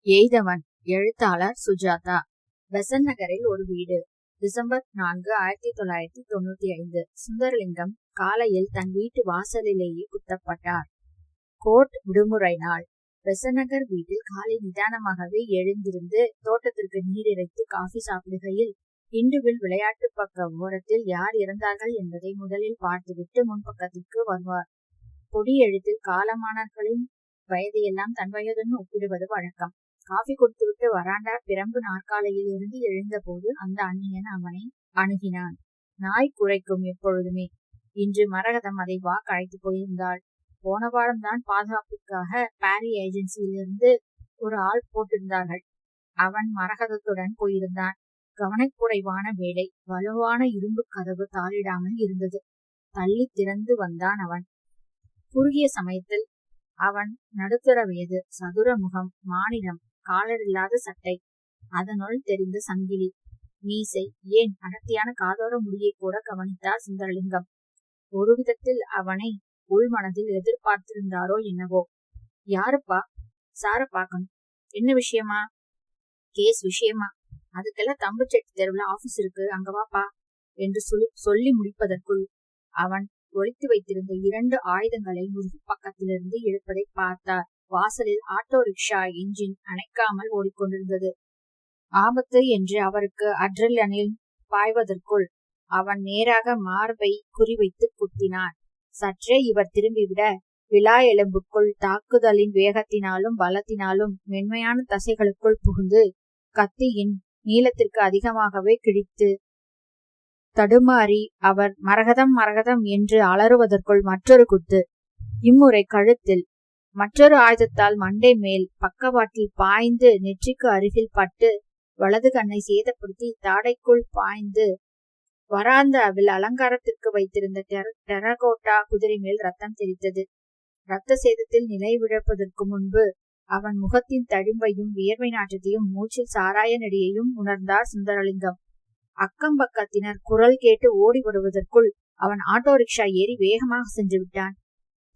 எய்தவன். எழுத்தாளர் சுஜாதா. பெசன்ட் நகரில் ஒரு வீடு. டிசம்பர் 4, 1995. சுந்தரலிங்கம் காலையில் தன் வீட்டு வாசலிலேயே குத்தப்பட்டார். கோர்ட் விடுமுறை நாள். பெசன்ட் நகர் வீட்டில் காலை நிதானமாகவே எழுந்திருந்து தோட்டத்திற்கு நீர் இறைத்து காஃபி சாப்பிடுகையில் இண்டுவில் விளையாட்டு பக்க ஓரத்தில் யார் இறந்தார்கள் என்பதை முதலில் பார்த்துவிட்டு முன்பக்கத்திற்கு வருவார். பொடி எழுத்தில் காலமானவர்களின் வயதையெல்லாம் தன் வயதுடன் ஒப்பிடுவது வழக்கம். காஃபி கொடுத்துவிட்டு வராண்டா பிரம்பு நாற்காலையில் இருந்து எழுந்தபோது அந்த அந்நியன் அவனை அணுகினான். நாய் குறைக்கும் எப்பொழுதுமே. இன்று மரகதம் அதை அழைத்து போயிருந்தாள். போன வாரம் தான் பாதுகாப்புக்காக பாரி ஏஜென்சியிலிருந்து ஒரு ஆள் போட்டிருந்தார்கள். அவன் மரகதத்துடன் போயிருந்தான். கவனக்குறைவான வேலை. வலுவான இரும்பு கதவு தாளிடாமல் இருந்தது. தள்ளி திறந்து வந்தான் அவன். குறுகிய சமயத்தில் அவன் நடுத்தர வயது, சதுர முகம், மாநிலம், காலர் இல்லாத சட்டை, அதனுள் தெரிந்த சங்கிலி, மீசை, ஏன் அடர்த்தியான காதோர முடியை கூட கவனித்தார் சுந்தரலிங்கம். ஒரு விதத்தில் அவனை உள்மனதில் எதிர்பார்த்திருந்தாரோ என்னவோ. யாருப்பா? சார பார்க்கணும். என்ன விஷயமா? கேஸ் விஷயமா? அதுக்கெல்லாம் தம்புச்செட்டி தெருவில் ஆபீஸ் இருக்கு, அங்க வாப்பா என்று சொல்லி முடிப்பதற்குள் அவன் ஒளித்து வைத்திருந்த 2 ஆயுதங்களை முதுகு பக்கத்திலிருந்து எடுப்பதை பார்த்தார். வாசலில் ஆட்டோ ரிக்ஷா என்ஜின் அணைக்காமல் ஓடிக்கொண்டிருந்தது. ஆபத்து என்று அவருக்கு அட்ரினலின் பாய்வதற்குள் அவன் நேராக மார்பை குறிவைத்து குத்தினான். சற்றே இவர் திரும்பிவிட விழா எலும்புக்குள் தாக்குதலின் வேகத்தினாலும் பலத்தினாலும் மென்மையான தசைகளுக்குள் புகுந்து கத்தியின் நீளத்திற்கு அதிகமாகவே கிழித்து தடுமாறி அவர் மரகதம் மரகதம் என்று அலறுவதற்குள் மற்றொரு குத்து. இம்முறை கழுத்தில். மற்றொரு ஆயுதத்தால் மண்டை மேல் பக்கவாட்டில் பாய்ந்து நெற்றிக்கு அருகில் பட்டு வலது கண்ணை சேதப்படுத்தி தாடைக்குள் பாய்ந்து வராந்தாவில் அலங்காரத்திற்கு வைத்திருந்த டெரகோட்டா குதிரை மேல் ரத்தம் தெரித்தது. இரத்த சேதத்தில் நிலை விழப்பதற்கு முன்பு அவன் முகத்தின் தழும்பையும் வியர்வை நாற்றத்தையும் மூச்சில் சாராய நடியையும் உணர்ந்தார் சுந்தரலிங்கம். அக்கம் பக்கத்தினர் குரல் கேட்டு ஓடி வருவதற்குள் அவன் ஆட்டோ ரிக்ஷா ஏறி வேகமாக சென்று விட்டான்.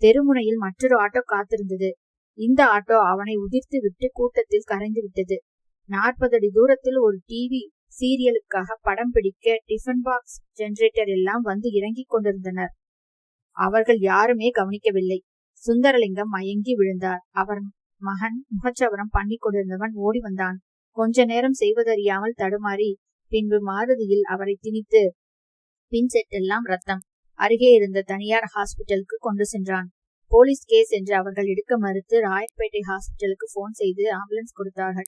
தெருமுனையில் மற்றொரு ஆட்டோ காத்திருந்தது. இந்த ஆட்டோ அவனை உதிர்த்து விட்டு கூட்டத்தில் கரைந்து விட்டது. 40 அடி தூரத்தில் ஒரு டிவி சீரியலுக்காக படம் பிடிக்க டிஃபன் பாக்ஸ், ஜெனரேட்டர் எல்லாம் வந்து இறங்கிக் கொண்டிருந்தனர். அவர்கள் யாருமே கவனிக்கவில்லை. சுந்தரலிங்கம் மயங்கி விழுந்தார். அவர் மகன் முகச்சவரம் பண்ணி கொண்டிருந்தவன் ஓடி வந்தான். கொஞ்ச நேரம் செய்வதறியாமல் தடுமாறி பின்பு மாருதியில் அவரை திணித்து பின் செட்டெல்லாம் ரத்தம் அருகே இருந்த தனியார் ஹாஸ்பிட்டலுக்கு கொண்டு சென்றான். போலீஸ் கேஸ் என்று அவர்கள் எடுக்க மறுத்து ராயப்பேட்டை ஹாஸ்பிட்டலுக்கு போன் செய்து ஆம்புலன்ஸ் கொடுத்தார்கள்.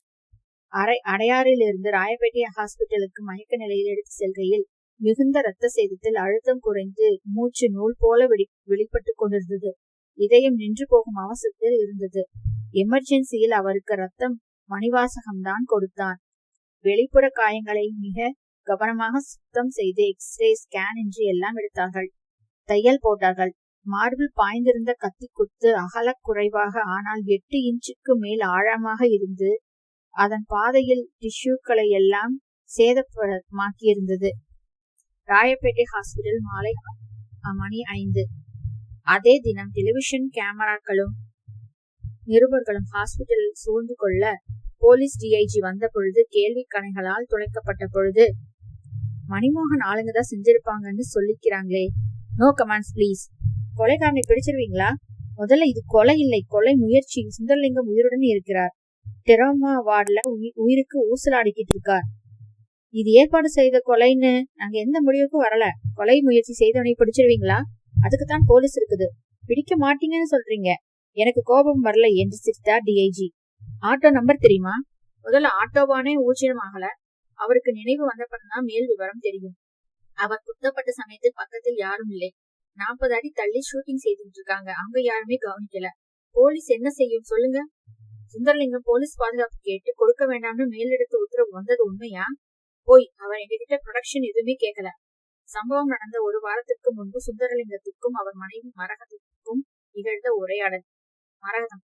அடையாறில் இருந்து ராயப்பேட்டை ஹாஸ்பிட்டலுக்கு மயக்க நிலையில் எடுத்து செல்கையில் மிகுந்த இரத்த சேதத்தில் அழுத்தம் குறைந்து மூச்சு நூல் போல வெளிப்பட்டு கொண்டிருந்தது. இதயம் நின்று போகும் அவசரத்தில் இருந்தது. எமர்ஜென்சியில் அவருக்கு ரத்தம் மணிவாசகம்தான் கொடுத்தான். வெளிப்புற காயங்களை மிக கவனமாக சுத்தம் செய்து எக்ஸ்ரே, ஸ்கேன் என்று எல்லாம் எடுத்தார்கள். தையல் போட்டார்கள். மார்பில் பாய்ந்திருந்த கத்தி குத்து அகல குறைவாக ஆனால் 8 இன்ச்சுக்கு மேல் ஆழமாக இருந்து அதன் பாதையில் டிஷ்யூக்களை எல்லாம் சேதமாக்கியிருந்தது. ராயப்பேட்டை ஹாஸ்பிட்டல் மாலை மணி 5. அதே தினம் டெலிவிஷன் கேமராக்களும் நிருபர்களும் ஹாஸ்பிட்டலில் சூழ்ந்து கொள்ள போலீஸ் டிஐஜி வந்த பொழுது கேள்வி கணைகளால் துளைக்கப்பட்ட பொழுது மணிமோகன் ஆளுங்கதான் செஞ்சிருப்பாங்கன்னு சொல்லிக்கிறாங்களே, நோ கமெண்ட்ஸ் பிளீஸ். கொலைகாரனை பிடிச்சிருவீங்களா? முதல்ல இது கொலை இல்லை, கொலை முயற்சி. சுந்தரலிங்கம் உயிருடன் இருக்கிறார். டெரோமா வார்டுல உயிருக்கு ஊசலாடிக்கிட்டு இருக்கார். இது ஏற்பாடு செய்த கொலைன்னு நாங்க எந்த முடிவுக்கும் வரல. கொலை முயற்சி செய்தவனை பிடிச்சிருவீங்களா? அதுக்குத்தான் போலீஸ் இருக்குது. பிடிக்க மாட்டீங்கன்னு சொல்றீங்க. எனக்கு கோபம் வரல என்று சிரித்தார் டிஐஜி. ஆட்டோ நம்பர் தெரியுமா? முதல்ல ஆட்டோவானே ஊர்ஜிதமாகல. அவருக்கு நினைவு வந்தப்பதான் மேல் விவரம் தெரியும். அவர் குத்தப்பட்ட சமயத்தில் பக்கத்தில் யாரும் இல்லை. 40 அடி தள்ளி ஷூட்டிங் செய்துட்டு இருக்காங்க. அங்க யாருமே கவனிக்கல. போலீஸ் என்ன செய்யும் சொல்லுங்க? சுந்தரலிங்கம் போலீஸ் பாதுகாப்பு கேட்டு கொடுக்க வேண்டாம்னு மேலிடத்து உத்தரவு வந்தது உண்மையா? போய் அவர் எங்ககிட்ட ப்ரொடக்ஷன் எதுவுமே கேட்கல. சம்பவம் நடந்த 1 வாரத்திற்கு முன்பு சுந்தரலிங்கத்திற்கும் அவர் மனைவி மரகதத்திற்கும் நிகழ்ந்த உரையாடல். மரகதம்: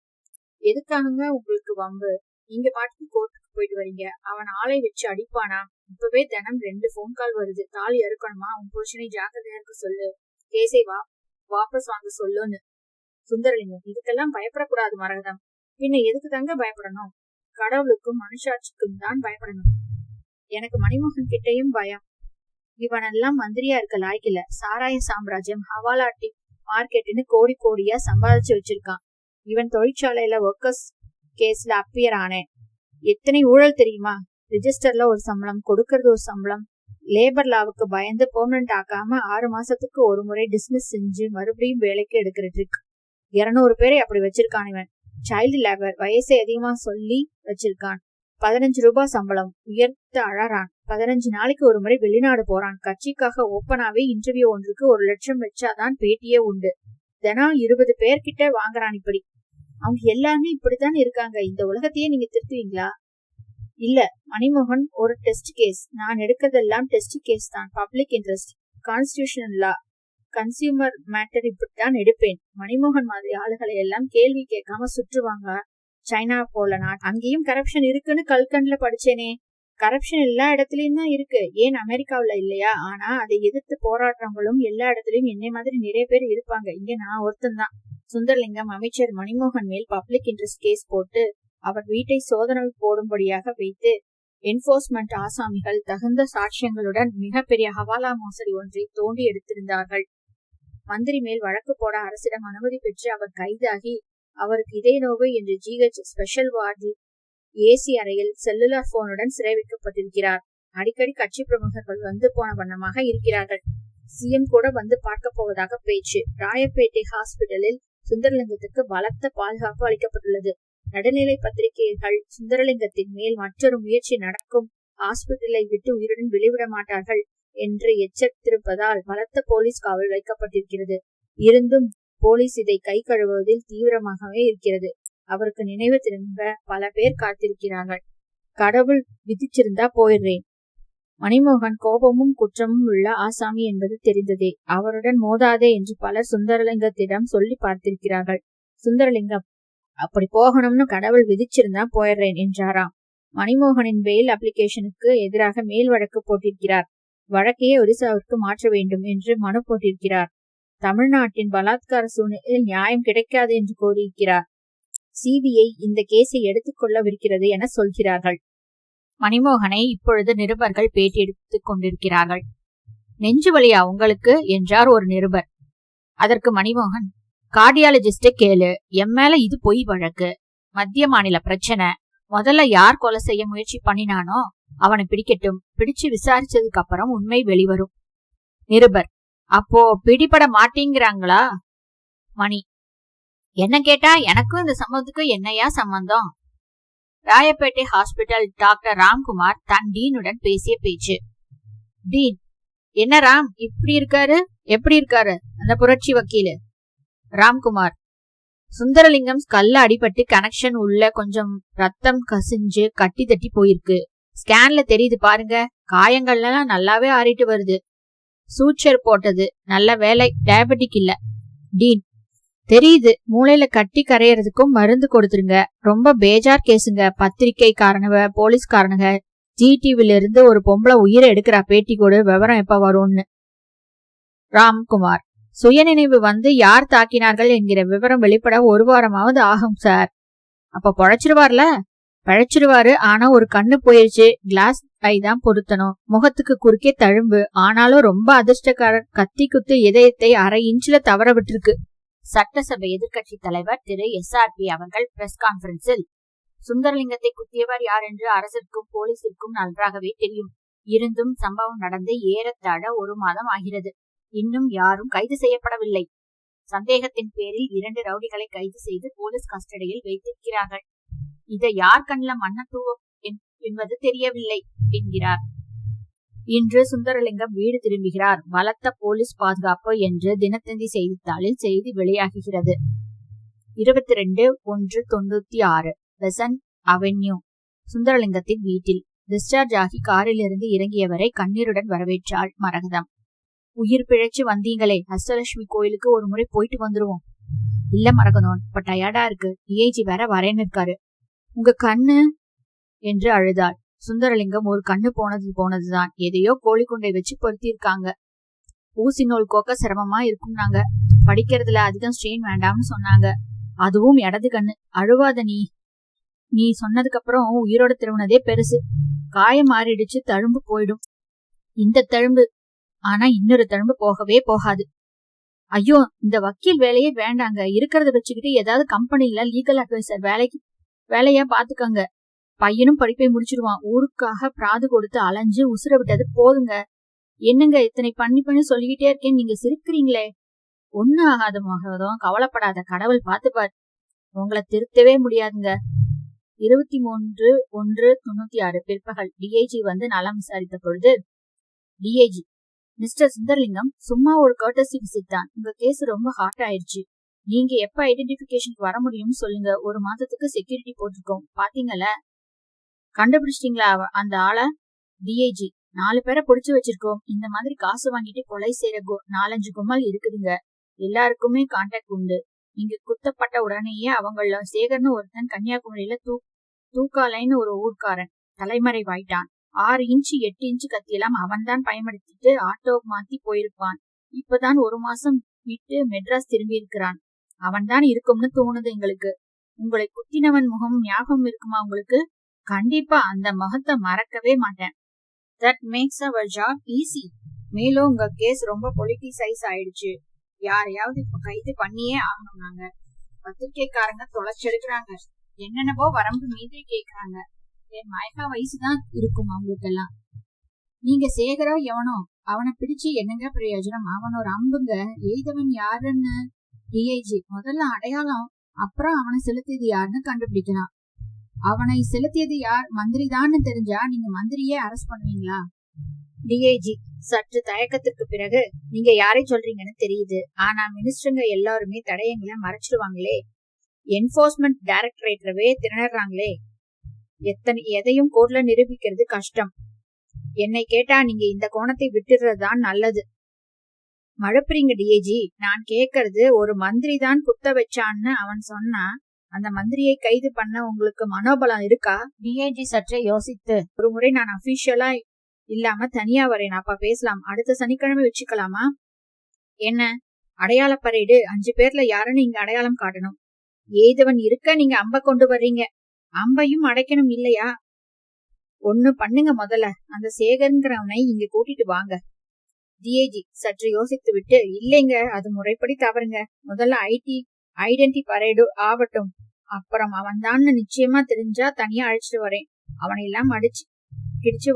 எதுக்காக உங்களுக்கு வம்பு? நீங்க பாட்டுக்கு கோர்ட்டுக்கு போயிட்டு வரீங்க. அவன் ஆளை வச்சு அடிப்பானா? இப்பவே தினம் 2 போன் கால் வருது. தாலி அறுக்கணுமா? உன் புருஷனை ஜாக்கிரதையா இருக்க சொல்லு. கேஸை வாபஸ் வாங்க சொல்லுன்னு. சுந்தரலிங்கம்: இதுக்கெல்லாம் பயப்படக்கூடாது மரகதம். பின்ன எதுக்கு தாங்க பயப்படணும்? கடவுளுக்கும் மனுஷாட்சிக்கும் தான் பயப்படணும். எனக்கு மணிமோகன் கிட்டையும் பயம். இவனெல்லாம் மந்திரியா இருக்க லாய்க்கில்ல. சாராய சாம்ராஜ்யம், ஹவாலா மார்க்கெட்டுன்னு கோடி கோடியா சம்பாதிச்சு வச்சிருக்கான். இவன் தொழிற்சாலையில ஒர்க்கர்ஸ் கேஸ்ல அப்பியர் ஆனேன். எத்தனை ஊழல் தெரியுமா? ரிஜிஸ்டர்ல ஒரு சம்பளம், கொடுக்கறது ஒரு சம்பளம். லேபர் லாவுக்கு பயந்து பெர்மனன்ட் ஆக்காம 6 மாசத்துக்கு ஒரு முறை டிஸ்மிஸ் செஞ்சு மறுபடியும் வேலைக்கு எடுக்கிற ட்ரிக். 200 பேரை அப்படி வச்சிருக்கான் இவன். சைல்டு லேபர், வயசை அதிகமா சொல்லி வச்சிருக்கான். 15 ரூபாய் சம்பளம் உயர்த்த அழறான். 15 நாளைக்கு ஒரு முறை வெளிநாடு போறான். கட்சிக்காக ஓப்பனாவே இன்டர்வியூ ஒன்றுக்கு 1 லட்சம் வச்சாதான் பேட்டியே உண்டு. தினம் 20 பேர்கிட்ட வாங்குறான். இப்படி அவங்க எல்லாருமே இப்படித்தான் இருக்காங்க. இந்த உலகத்தையே நீங்க திருத்துவீங்களா? இல்ல மணிமோகன் ஒரு டெஸ்ட் கேஸ். நான் எடுக்கிறதெல்லாம் டெஸ்ட் கேஸ் தான். பப்ளிக் இன்ட்ரெஸ்ட், கான்ஸ்டிடியூஷனல் லா, கன்சியூமர் மேட்டர் இப்படித்தான் எடுப்பேன். மணிமோகன் மாதிரி ஆளுகளை எல்லாம் கேள்வி கேட்காம சுற்றுவாங்க. சைனா போல அங்கேயும் கரப்ஷன் இருக்குன்னு கல்கண்ட்ல படிச்சேனே. கரப்ஷன் எல்லா இடத்துலயும் தான் இருக்கு. ஏன் அமெரிக்காவுல இல்லையா? ஆனா அதை எதிர்த்து போராடுறவங்களும் எல்லா இடத்துலயும் என்னை மாதிரி நிறைய பேர் இருப்பாங்க. இங்க நான் ஒருத்தன் தான். சுந்தரலிங்கம் அமைச்சர் மணிமோகன் மேல் பப்ளிக் இன்ட்ரெஸ்ட் கேஸ் போட்டு அவர் வீட்டை சோதனை போடும்படியாக வைத்து என்போர்ஸ்மெண்ட் ஆசாமிகள் தகுந்த சாட்சியங்களுடன் மிகப்பெரிய ஹவாலா மோசடி ஒன்றை தோண்டி எடுத்திருந்தார்கள். மந்திரி மேல் வழக்கு போட அரசிடம் அனுமதி பெற்று அவர் கைதாகி அவருக்கு இதய நோவு என்று GH ஸ்பெஷல் வார்டில் ஏசி அறையில் செல்லுலார் போனுடன் சிறை வைக்கப்பட்டிருக்கிறார். அடிக்கடி கட்சி பிரமுகர்கள் வந்து போன வண்ணமாக இருக்கிறார்கள். CM கூட வந்து பார்க்க போவதாக பேச்சு. ராயப்பேட்டை ஹாஸ்பிட்டலில் சுந்தரலிங்கத்துக்கு பலத்த பாதுகாப்பு அளிக்கப்பட்டுள்ளது. நடுநிலை பத்திரிகைகள் சுந்தரலிங்கத்தின் மேல் மற்றொரு முயற்சி நடக்கும், ஹாஸ்பிட்டலை விட்டு உயிருடன் வெளிவிட மாட்டார்கள் என்று எச்சரித்திருப்பதால் பலத்த போலீஸ் காவல் வைக்கப்பட்டிருக்கிறது. இருந்தும் போலீஸ் இதை கை கழுவுவதில் தீவிரமாகவே இருக்கிறது. அவருக்கு நினைவு திரும்ப பல பேர் காத்திருக்கிறார்கள். கடவுள் விதிச்சிருந்தா போயிடுறேன். மணிமோகன் கோபமும் குற்றமும் உள்ள ஆசாமி என்பது தெரிந்ததே. அவருடன் மோதாதே என்று பலர் சுந்தரலிங்கத்திடம் சொல்லி பார்த்திருக்கிறார்கள். சுந்தரலிங்கம் அப்படி போகணும்னு கடவுள் விதிச்சிருந்தா போயிடுறேன் என்றாராம். மணிமோகனின் பெயில் அப்ளிகேஷனுக்கு எதிராக மேல் வழக்கு போட்டிருக்கிறார். வழக்கையே ஒரிசாவிற்கு மாற்ற வேண்டும் என்று மனு போட்டிருக்கிறார். தமிழ்நாட்டின் பலாத்கார சூழ்நிலையில் நியாயம் கிடைக்காது என்று கோரியிருக்கிறார். CBI இந்த கேஸை எடுத்துக்கொள்ளவிருக்கிறது என சொல்கிறார்கள். மணிமோகனை இப்பொழுது நிருபர்கள் பேட்டி எடுத்துக் கொண்டிருக்கிறார்கள். நெஞ்சு வலியா உங்களுக்கு என்றார் ஒரு நிருபர். அதற்கு மணிமோகன், கார்டியாலஜிஸ்ட கேளு, எம் மேல இது பொய் வழக்கு, மத்திய மாநில பிரச்சனை. முதல்ல யார் கொலை செய்ய முயற்சி பண்ணினானோ அவனை பிடிக்கட்டும், பிடிச்சு விசாரிச்சதுக்கு அப்புறம் உண்மை வெளிவரும். நிருபர், அப்போ பிடிபட மாட்டேங்கிறாங்களா? மணி, என்ன கேட்டா எனக்கும் இந்த சம்பவத்துக்கு என்னையா சம்பந்தம்? ராயப்பேட்டை ஹாஸ்பிட்டல் டாக்டர் ராம்குமார் தன் டீனுடன் பேசிய பேச்சு. டீன், என்ன ராம் இப்படி இருக்காரு? எப்படி இருக்காரு அந்த புரட்சி வக்கீலு? ராம்குமார், சுந்தரலிங்கம் கல்ல அடிபட்டு கனெக்ஷன் உள்ள கொஞ்சம் ரத்தம் கசிஞ்சு கட்டி தட்டி போயிருக்கு. ஸ்கேன்ல தெரியுது பாருங்க, காயங்கள்லாம் நல்லாவே ஆறிட்டு வருது. சூச்சர் போட்டது நல்ல வேலை, டயபெட்டிக் இல்ல. டீன், தெரியுது, மூளையில கட்டி கரையறதுக்கும் மருந்து கொடுத்துருங்க. ரொம்ப பேஜார் கேசுங்க. பத்திரிகைக்காரனுவ, போலீஸ்காரனுங்க, GTVல இருந்து ஒரு பொம்பளை உயிரை எடுக்கிறா, பேட்டி கொடு, விவரம் எப்ப வரும்னு. ராம்குமார், சுயநினைவு வந்து யார் தாக்கினார்கள் என்கிற விவரம் வெளிப்பட 1 வாரமாவது ஆகும் சார். அப்ப பொழைச்சிருவார்ல? பழைச்சிருவாரு, ஆனா ஒரு கண்ணு போயிருச்சு, கிளாஸ் ஐ தான் பொருத்தணும். முகத்துக்கு குறுக்கே தழும்பு, ஆனாலும் ரொம்ப அதிர்ஷ்டக்காரர். கத்தி குத்து இதயத்தை 1/2 இன்ச்ல தவற விட்டுருக்கு. சட்டசபை எதிர்கட்சி தலைவர் திரு SRP அவர்கள் பிரஸ் கான்பரன்ஸில், சுந்தரலிங்கத்தை குத்தியவர் யார் என்று அரசிற்கும் போலீசிற்கும் நன்றாகவே தெரியும். இருந்தும் சம்பவம் நடந்து ஏறத்தாழ 1 மாதம் ஆகிறது. இன்னும் யாரும் கைது செய்யப்படவில்லை. சந்தேகத்தின் பேரில் 2 ரவுடிகளை கைது செய்து போலீஸ் கஸ்டடியில் வைத்திருக்கிறார்கள். இதை யார் கண்ணில் மண்ணத்தூவம் என்பது தெரியவில்லை என்கிறார். இன்று சுந்தரலிங்கம் வீடு திரும்புகிறார். பலத்த போலீஸ் பாதுகாப்பு என்று தினத்தந்தி செய்தித்தாளில் செய்தி வெளியாகுகிறது. 22/1/96 பெசன்ட் அவென்யூ சுந்தரலிங்கத்தின் வீட்டில் டிஸ்சார்ஜ் ஆகி காரில் இருந்து இறங்கியவரை கண்ணீருடன் வரவேற்றாள் மரகதம். உயிர் பிழைச்சு வந்தீங்களே, அஷ்டலட்சுமி கோயிலுக்கு ஒரு முறை போயிட்டு வந்துருவோம். இல்ல மரகதம், இப்ப டயர்டா இருக்கு, DIG வேற வரேன்னு இருக்காரு. உங்க கண்ணு என்று அழுதாள். சுந்தரலிங்கம், ஒரு கண்ணு போனதுதான், எதையோ கோழிக்குண்டை வச்சு பொருத்திருக்காங்க. ஊசி நூல் கோக்க சிரமமா இருக்கும்னாங்க. படிக்கிறதுல அதிகம் ஸ்ட்ரெயின் வேண்டாம்னு சொன்னாங்க. அதுவும் இடது கண்ணு. அழுவாத நீ. நீ சொன்னதுக்கு அப்புறம் உயிரோட திரும்பினதே பெருசு. காயம் மாறிடுச்சு, தழும்பு போயிடும். இந்த தழும்பு ஆனா இன்னொரு தழும்பு போகவே போகாது. ஐயோ, இந்த வக்கீல் வேலையே வேண்டாங்க. இருக்கிறத வச்சுக்கிட்டு ஏதாவது கம்பெனில லீகல் அட்வைசர் வேலையா பாத்துக்கங்க. பையனும் படிப்பை முடிச்சிருவான். ஊருக்காக பிராது கொடுத்து அலைஞ்சு உசுர விட்டது போதுங்க. என்னங்க இத்தனை பண்ணி சொல்லிக்கிட்டே இருக்கேன், நீங்க சிரிக்கிறீங்களே. ஒண்ணு ஆகாத மகதம், கவலைப்படாத, கடவுள் பாத்துப்பார். உங்களை திருத்தவே முடியாதுங்க. 23/1/96 பிற்பகல் டிஐஜி வந்து நலம் விசாரித்த பொழுது, டிஐஜி, மிஸ்டர் சுந்தரலிங்கம், சும்மா ஒரு கர்டசி விசிட் தான். உங்க கேஸ் ரொம்ப ஹாட் ஆயிடுச்சு. நீங்க எப்ப ஐடென்டிபிகேஷனுக்கு வர முடியும்னு சொல்லுங்க. 1 மாதத்துக்கு செக்யூரிட்டி போட்டிருக்கோம். பாத்தீங்கல்ல, கண்டுபிடிச்சிட்டீங்களா அந்த ஆளை? டிஐஜி, 4 பேரை பிடிச்சு வச்சிருக்கோம். இந்த மாதிரி காசு வாங்கிட்டு கொலை செய்யற 4-5 கும்பல் இருக்குதுங்க. எல்லாருக்குமே கான்டாக்ட் உண்டு. நீங்க குத்தப்பட்ட உடனேயே அவங்கள சேகர்னு ஒருத்தன் கன்னியாகுமரியில தூக்காலைன்னு ஒரு ஊர்க்காரன் தலைமறைவாயிட்டான். 6 இன்ச்சு 8 இன்ச்சு கத்தியெல்லாம் அவன் தான் பயன்படுத்திட்டு ஆட்டோ மாத்தி போயிருப்பான். இப்பதான் 1 மாசம் விட்டு மெட்ராஸ் திரும்பி இருக்கிறான். அவன் தான் இருக்கும்னு தோணுது எங்களுக்கு. உங்களை குத்தினவன் முகம் ஞாபகம் இருக்குமா உங்களுக்கு? கண்டிப்பா அந்த முகத்தை மறக்கவே மாட்டேன். That makes our job easy. மேலும் உங்க கேஸ் ரொம்ப பொலிட்டிசைஸ் ஆயிடுச்சு. யாரையாவது இப்ப கைது பண்ணியே ஆகணும். நாங்க பத்திரிகைக்காரங்க தொலைச்செடுக்கிறாங்க. என்னென்னவோ வரம்பு மீறி கேக்குறாங்க. என் மயக்கா வயசுதான் இருக்கும் அவங்களுக்கு எல்லாம். நீங்க சேகரோ எவனோ அவனை பிடிச்சு என்னங்க பிரயோஜனம்? அவன் ஒரு அம்புங்க. எய்தவன் யாருன்னு டிஐஜி, முதல்ல அடையாளம், அப்புறம் அவனை செலுத்தியது யாருன்னு கண்டுபிடிக்கலாம். அவனை செலுத்தியது யார்? மந்திரி தான் தெரிஞ்சா நீங்க மந்திரியே அரெஸ்ட் பண்ணுவீங்களா? டிஐஜி சற்று தயக்கத்துக்கு பிறகு, நீங்க யாரை சொல்றீங்கன்னு தெரியுது. ஆனா மினிஸ்டருங்க எல்லாருமே தடயங்களை மறைச்சிடுவாங்களே. என்போர்ஸ்மெண்ட் டைரக்டரேட்டவே திணறாங்களே. எதையும் கோர்ட்ல நிரூபிக்கிறது கஷ்டம். என்னை கேட்டா நீங்க இந்த கோணத்தை விட்டுறதுதான் நல்லது. மழுப்புறீங்க டிஐஜி. நான் கேக்குறது, ஒரு மந்திரி தான் குத்த வச்சான்னு அவன் சொன்னா அந்த மந்திரியை கைது பண்ண உங்களுக்கு மனோபலம் இருக்கா? டிஐஜி சற்றே யோசித்து, ஒரு முறை நான் அபிஷியலா இல்லாம தனியா வரேன், அப்ப பேசலாம். அடுத்த சனிக்கிழமை வச்சுக்கலாமா? என்ன அடையாள பரேடு? 5 பேர்ல யாருன்னு இங்க அடையாளம் காட்டணும். ஏதவன் இருக்க நீங்க அம்ப கொண்டு வர்றீங்க. அம்பையும் அடைக்கணும் இல்லையா? ஒண்ணு பண்ணுங்க, முதல்ல அந்த சேகர்ங்கிறவனை இங்க கூட்டிட்டு வாங்க. டிஐஜி சற்று யோசித்து விட்டு, இல்லைங்க, அது முறைப்படி தவறுங்க. முதல்ல ஐடென்டி பரேடு ஆகட்டும். அப்புறம் அவன் தான் நிச்சயமா தெரிஞ்சா தனியா அழைச்சிட்டு வரேன். அவனை எல்லாம் அடிச்சு கிடிச்சு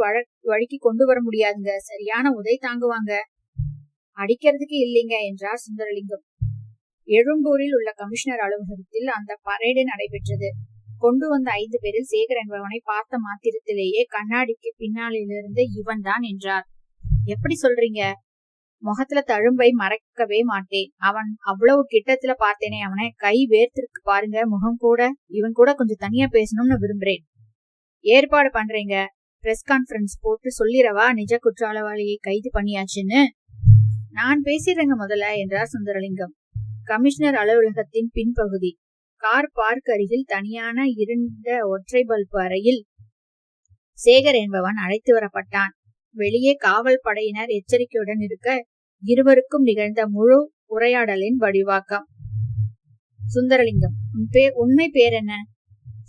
வழிக்கு கொண்டு வர முடியாதுங்க. சரியான உதை தாங்குவாங்க. அடிக்கிறதுக்கு இல்லைங்க என்றார் சுந்தரலிங்கம். எழும்பூரில் உள்ள கமிஷனர் அலுவலகத்தில் அந்த பரேடு நடைபெற்றது. கொண்டு வந்த 5 பேரில் சேகர் என்பவனை பார்த்த மாத்திரத்திலேயே கண்ணாடிக்கு பின்னாலிருந்து இவன் தான் என்றார். எப்படி சொல்றீங்க? முகத்துல தழும்பை மறைக்கவே மாட்டேன். அவன் அவ்வளவு கிட்டத்துல பார்த்தேனே. அவனை கை வேர்த்திருக்கு பாருங்க, முகம் கூட. இவன் கூட கொஞ்சம் தனியா பேசணும்னு விரும்புறேன். ஏற்பாடு பண்றீங்க. பிரஸ் கான்பரன்ஸ் போட்டு சொல்லிடவா நிஜ குற்றவாளியை கைது பண்ணியாச்சுன்னு? நான் பேசிடுறேங்க முதல்ல என்றார் சுந்தரலிங்கம். கமிஷனர் அலுவலகத்தின் பின்பகுதி கார் பார்க் அருகில் தனியான இருண்ட ஒற்றை பல்பு அறையில் சேகர் என்பவன் அழைத்து வரப்பட்டான். வெளியே காவல் படையினர் எச்சரிக்கையுடன் இருக்க இருவருக்கும் நிகழ்ந்த முழு உரையாடலின் வடிவாக்கம். சுந்தரலிங்கம், உண்மை பேர் என்ன?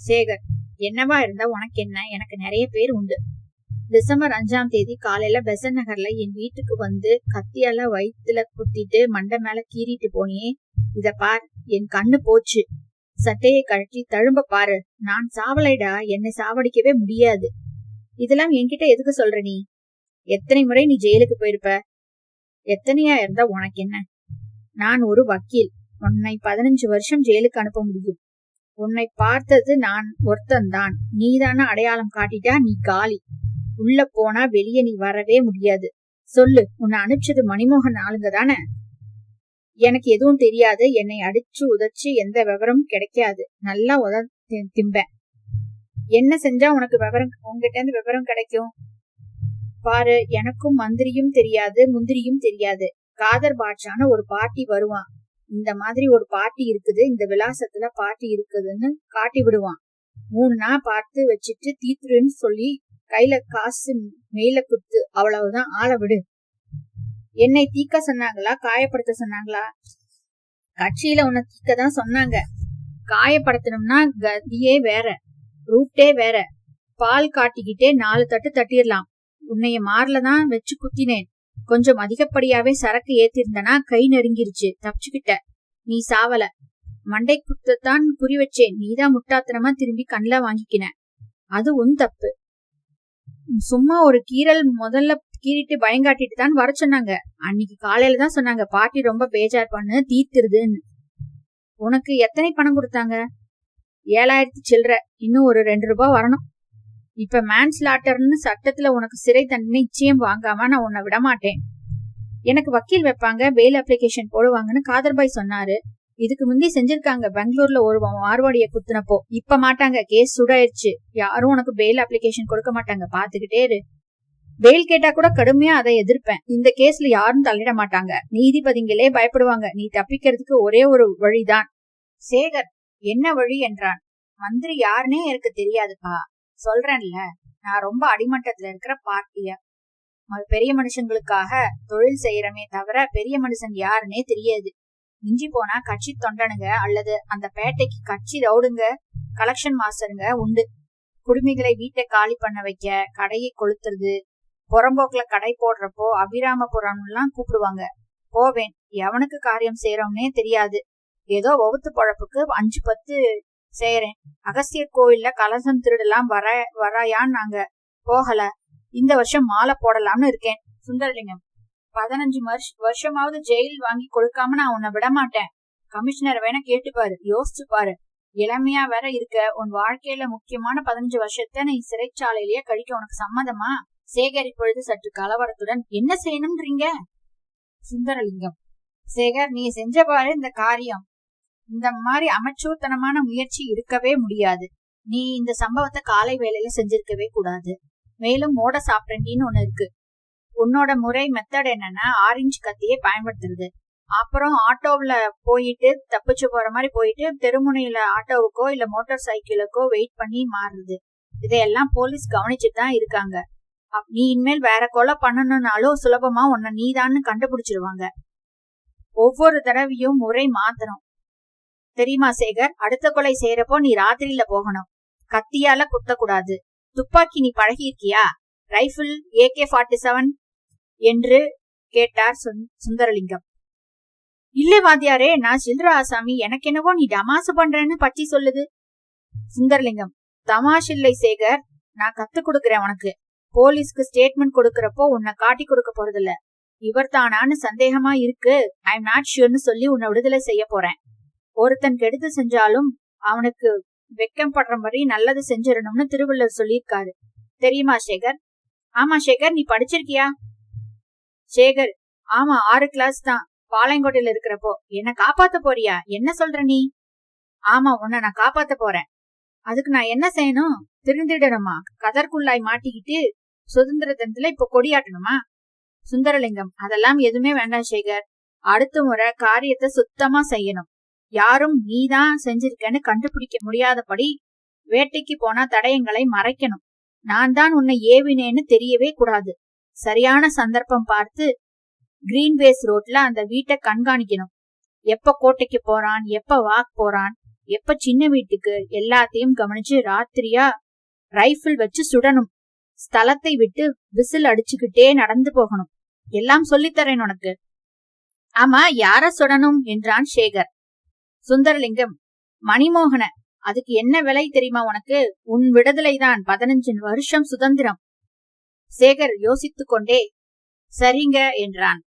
சேகர், என்னவா இருந்தா உனக்கு என்ன? எனக்கு நிறைய பேர் உண்டு. டிசம்பர் 5ஆம் தேதி காலையில பெசன் நகர்ல என் வீட்டுக்கு வந்து கத்தியால வயிற்றுல குத்திட்டு மண்டை மேல கீறிட்டு போனியே, இத பார், என் கண்ணு போச்சு. சட்டையை கழட்டி தழும்ப பாரு. நான் சாவலைடா, என்னை சாவடிக்கவே முடியாது. இதெல்லாம் என்கிட்ட எதுக்கு சொல்ற நீ? எத்தனை முறை நீ ஜெயிலுக்கு போயிருப்ப? எத்தனையா இருந்தா உனக்கு என்ன? நான் ஒரு வக்கீல். உன்னை 15 வருஷம் ஜெயிலுக்கு அனுப்ப முடியும். உன்னை பார்த்தது நான் ஒருத்தன்தான். நீதான அடையாளம் காட்டிட்டா நீ காலி. உள்ள போனா வெளியே நீ வரவே முடியாது. சொல்லு, உன்னை அனுப்பிச்சது மணிமோகன் ஆளுங்க தானே? எனக்கு எதுவும் தெரியாது. என்னை அடிச்சு உதச்சு எந்த விவரமும் கிடைக்காது. நல்லா திம்பேன். என்ன செஞ்சா உனக்கு விவரம், உங்ககிட்ட இருந்து விவரம் கிடைக்கும்? பாரு, எனக்கும் மந்திரியும் தெரியாது, முந்திரியும் தெரியாது. காதர் பாட்சான்னு ஒரு பார்ட்டி வருவான். இந்த மாதிரி ஒரு பார்ட்டி இருக்குது, இந்த விலாசத்துல பார்ட்டி இருக்குதுன்னு காட்டி விடுவான். 3 நாள் பார்த்து வச்சுட்டு தீத்துருன்னு சொல்லி கையில காசு மேல குத்து, அவ்வளவுதான். ஆள விடு. என்னை தீக்க சொன்னாங்களா, காயப்படுத்த சொன்னாங்களா? கட்சியில உன்னை தீக்க தான் சொன்னாங்க. காயப்படுத்தணும்னா கதியே வேற. ரூட்டே வேற. பால் காட்டிக்கிட்டே 4 தட்டு தட்டிடலாம். உன்னைய மாறலதான் வச்சு குத்தினேன். கொஞ்சம் அதிகப்படியாவே சரக்கு ஏத்திருந்தனா கை நெருங்கிருச்சு. தப்பிச்சுக்கிட்ட. நீ சாவல. மண்டை குத்தத்தான் குறி வச்சேன். நீதான் முட்டாத்தனமா திரும்பி கண்ல வாங்கிக்கின. அது உன் தப்பு. சும்மா ஒரு கீரல் முதல்ல கீறிட்டு பயங்காட்டிட்டு தான் வர சொன்னாங்க. அன்னைக்கு காலையில தான் சொன்னாங்க பாட்டி ரொம்ப பேஜார் பண்ணு தீர்த்துருதுன்னு. உனக்கு எத்தனை பணம் கொடுத்தாங்க? 7000 சில்லற. இன்னும் ஒரு 2 ரூபாய் வரணும். இப்ப மேன்ஸ்லாட்டர்னு சட்டத்துல உனக்கு சிறை தண்டனை நிச்சயம் வாங்காம நான் உன்னை விடமாட்டேன். எனக்கு வக்கீல் வைப்பாங்க, பெயில் அப்ளிகேஷன் போடுவாங்கன்னு காதர்பாய் சொன்னாரு. இதுக்கு முந்தி செஞ்சிருக்காங்க பெங்களூர்ல ஒரு மார்வாடிய குத்துனப்போ. இப்ப மாட்டாங்க, கேஸ் சுடாயிருச்சு. யாரும் உனக்கு பெயில் அப்ளிகேஷன் கொடுக்க மாட்டாங்க, பாத்துக்கிட்டே இரு. பெயில் கேட்டா கூட கடுமையா அதை எதிர்ப்பேன். இந்த கேஸ்ல யாரும் தலையிட மாட்டாங்க. நீதிபதிங்களே பயப்படுவாங்க. நீ தப்பிக்கிறதுக்கு ஒரே ஒரு வழிதான். சேகர் என்ன வழி என்றான். மந்திரி யாருன்னே எனக்கு தெரியாதுப்பா. சொல்றேன்ல, நான் ரொம்ப அடிமட்டத்துல இருக்கிற பார்ட்டிய பெரிய மனுஷங்களுக்காக தொழில் செய்யறமே தவிர பெரிய மனுஷன் யாருன்னே தெரியாது. மிஞ்சி போனா கட்சி தொண்டனுங்க அல்லது அந்த பேட்டைக்கு கட்சி ரவுடுங்க கலெக்ஷன் மாஸ்டருங்க உண்டு. குடுமிகளை வீட்டை காலி பண்ண வைக்க, கடையை கொளுத்துறது, புறம்போக்குல கடை போடுறப்போ அபிராமபுரம்லாம் கூப்பிடுவாங்க. போவேன். எவனுக்கு காரியம் செய்யறோம்னே தெரியாது. ஏதோ வகுத்து பொழப்புக்கு 5-10 செய்யறேன். அகஸ்தியர் கோவில்ல கலசம் திருடலாம் வராயான்னு நாங்க போகல. இந்த வருஷம் மாலை போடலாம்னு இருக்கேன். சுந்தரலிங்கம் 15 வருஷமாவது ஜெயில் வாங்கி கொடுக்காம நான் உன்னை விடமாட்டேன். கமிஷனர் வேணா கேட்டுப்பாரு, யோசிச்சு பாரு. இளமையா வேற இருக்க. உன் வாழ்க்கையில முக்கியமான 15 வருஷத்தை நீ சிறைச்சாலையிலேயே கழிக்க உனக்கு சம்மதமா? சேகர் இப்பொழுது சற்று கலவரத்துடன் என்ன செய்யணும்ன்றீங்க? சுந்தரலிங்கம் சேகர், நீ செஞ்ச பாரு இந்த காரியம். இந்த மாதிரி அமைச்சூர்த்தனமான முயற்சி இருக்கவே முடியாது. நீ இந்த சம்பவத்தை காலை வேளையில செஞ்சிருக்கவே கூடாது. மேலும் மோட சாப்பிரண்டின்னு ஒண்ணு இருக்கு. உன்னோட முறை மெத்தட் என்னன்னா ஆரஞ்சு கத்தியை பயன்படுத்துறது. அப்புறம் ஆட்டோவுல போயிட்டு தப்பிச்சு போற மாதிரி போயிட்டு தெருமுனையில ஆட்டோவுக்கோ இல்ல மோட்டார் சைக்கிளுக்கோ வெயிட் பண்ணி மாறுறது. இதையெல்லாம் போலீஸ் கவனிச்சுட்டு தான் இருக்காங்க. நீ இனிமேல் வேற கொலை பண்ணணும்னாலும் சுலபமா உன்னை நீதான்னு கண்டுபிடிச்சிருவாங்க. ஒவ்வொரு தடவையும் முறை மாத்தணும் தெரியுமா சேகர்? அடுத்த கொலை செய்யறப்போ நீ ராத்திரியில போகணும். கத்தியால குத்தக்கூடாது. துப்பாக்கி நீ பழகி இருக்கியா? ரைபிள் AK-47 என்று கேட்டார் சுந்தரலிங்கம். இல்ல வாத்தியாரே, நான் சில்ற ஆசாமி. எனக்கு என்னவோ நீ டமாசு பண்றேன்னு பச்சி சொல்லுது. சுந்தரலிங்கம் தமாஷில்லை சேகர், நான் கத்து கொடுக்கறேன் உனக்கு. போலீஸ்க்கு ஸ்டேட்மெண்ட் கொடுக்கறப்போ உன்னை காட்டி கொடுக்க போறதில்ல. இவர் தானான்னு சந்தேகமா இருக்கு, ஐ எம் நாட் ஷூர்னு சொல்லி உன்னை விடுதலை செய்ய போறேன். ஒருத்தன் கெடுத்து செஞ்சாலும் அவனுக்கு வெக்கம் படுற மாதிரி நல்லது செஞ்சிடணும்னு திருவள்ளுவர் சொல்லியிருக்காரு. தெரியுமா சேகர்? ஆமா சேகர், நீ படிச்சிருக்கியா? சேகர் ஆமா, 6 கிளாஸ் தான். பாளையங்கோட்டையில இருக்கிறப்போ. என்ன காப்பாத்த போறியா? என்ன சொல்ற நீ? ஆமா, உன்னை நான் காப்பாத்த போறேன். அதுக்கு நான் என்ன செய்யணும்? திருந்திடணுமா? கதற்குள்ளாய் மாட்டிக்கிட்டு சுதந்திர தினத்துல இப்ப கொடியாட்டணுமா? சுந்தரலிங்கம் அதெல்லாம் எதுவுமே வேண்டாம் சேகர். அடுத்த முறை காரியத்தை சுத்தமா செய்யணும். யாரும் நீதான் செஞ்சிருக்கேன்னு கண்டுபிடிக்க முடியாதபடி வேட்டைக்கு போனா தடயங்களை மறைக்கணும். நான் தான் உன்னை ஏவினேன்னு தெரியவே கூடாது. சரியான சந்தர்ப்பம் பார்த்து கிரீன்வேஸ் ரோட்ல அந்த வீட்டை கண்காணிக்கணும். எப்ப கோட்டைக்கு போறான், எப்ப வாக் போறான், எப்ப சின்ன வீட்டுக்கு, எல்லாத்தையும் கவனிச்சு ராத்திரியா ரைபிள் வச்சு சுடணும். ஸ்தலத்தை விட்டு விசில் அடிச்சுக்கிட்டே நடந்து போகணும். எல்லாம் சொல்லித்தரேன் உனக்கு. ஆமா, யார சுடணும் என்றான் சேகர். சுந்தரலிங்கம் மணிமோகன. அதுக்கு என்ன விலை தெரியுமா உனக்கு? உன் விடுதலைதான். 15 வருஷம் சுதந்திரம். சேகர் யோசித்துக் கொண்டே சரிங்க என்றான்.